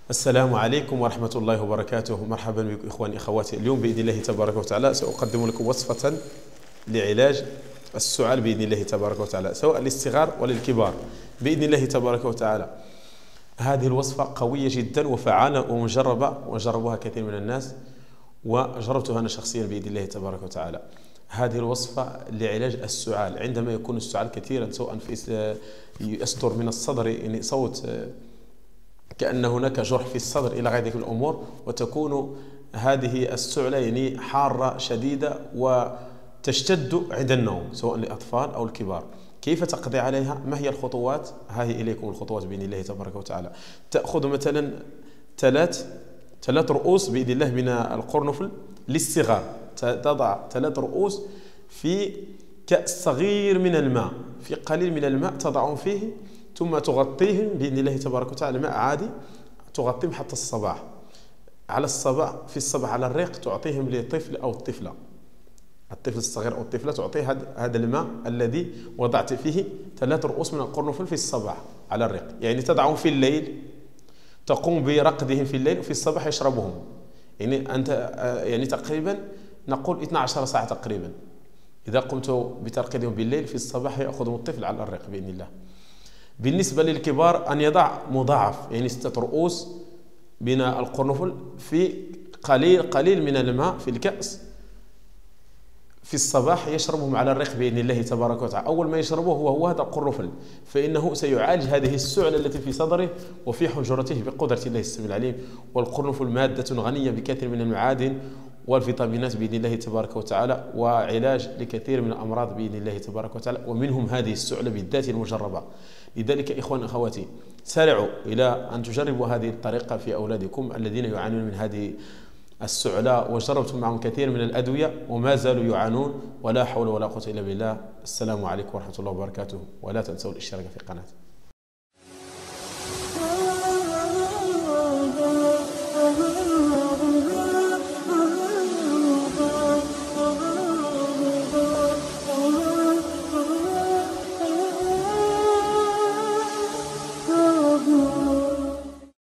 السلام عليكم ورحمة الله وبركاته. مرحبا بكم إخواني أخواتي. اليوم بإذن الله تبارك وتعالى سأقدم لكم وصفة لعلاج السعال بإذن الله تبارك وتعالى، سواء للصغار وللكبار بإذن الله تبارك وتعالى. هذه الوصفة قوية جدا وفعالة ومجربة، وجربوها كثير من الناس وجربتها أنا شخصيا بإذن الله تبارك وتعالى. هذه الوصفة لعلاج السعال عندما يكون السعال كثيرا، سواء في يصدر من الصدر يعني صوت كأن هناك جرح في الصدر إلى غير ذلك الأمور، وتكون هذه السعلة يعني حارة شديدة وتشتد عند النوم سواء للأطفال أو الكبار. كيف تقضي عليها؟ ما هي الخطوات؟ ها هي إليكم الخطوات بإذن الله تبارك وتعالى. تأخذ مثلا ثلاث رؤوس بإذن الله من القرنفل للصغار، تضع 3 رؤوس في كأس صغير من الماء، في قليل من الماء تضعهم فيه، ثم تغطيهم بإذن الله تبارك وتعالى ماء عادي، تغطيهم حتى الصباح. على الصباح في الصباح على الريق تعطيهم للطفل أو الطفلة، الطفل الصغير أو الطفلة، تعطيه هذا الماء الذي وضعت فيه 3 رؤوس من القرنفل في الصباح على الريق، يعني تضعهم في الليل، تقوم برقدهم في الليل وفي الصباح يشربهم. يعني أنت يعني تقريبا نقول 12 ساعة تقريبا. إذا قمت بترقيدهم بالليل في الصباح يأخذهم الطفل على الريق بإذن الله. بالنسبة للكبار أن يضع مضاعف، يعني 6 رؤوس من القرنفل في قليل من الماء في الكأس في الصباح، يشربهم على الريق بإذن الله تبارك وتعالى. أول ما يشربه هو هذا القرنفل، فإنه سيعالج هذه السعلة التي في صدره وفي حنجرته بقدرة الله السميع العليم. والقرنفل مادة غنية بكثير من المعادن والفيتامينات بإذن الله تبارك وتعالى، وعلاج لكثير من الأمراض بإذن الله تبارك وتعالى، ومنهم هذه السعلة بالذات المجربة. لذلك إخوان أخواتي، سارعوا إلى أن تجربوا هذه الطريقة في أولادكم الذين يعانون من هذه السعلة، وجربتم معهم كثير من الأدوية وما زالوا يعانون، ولا حول ولا قوة إلا بالله. السلام عليكم ورحمة الله وبركاته، ولا تنسوا الاشتراك في القناة.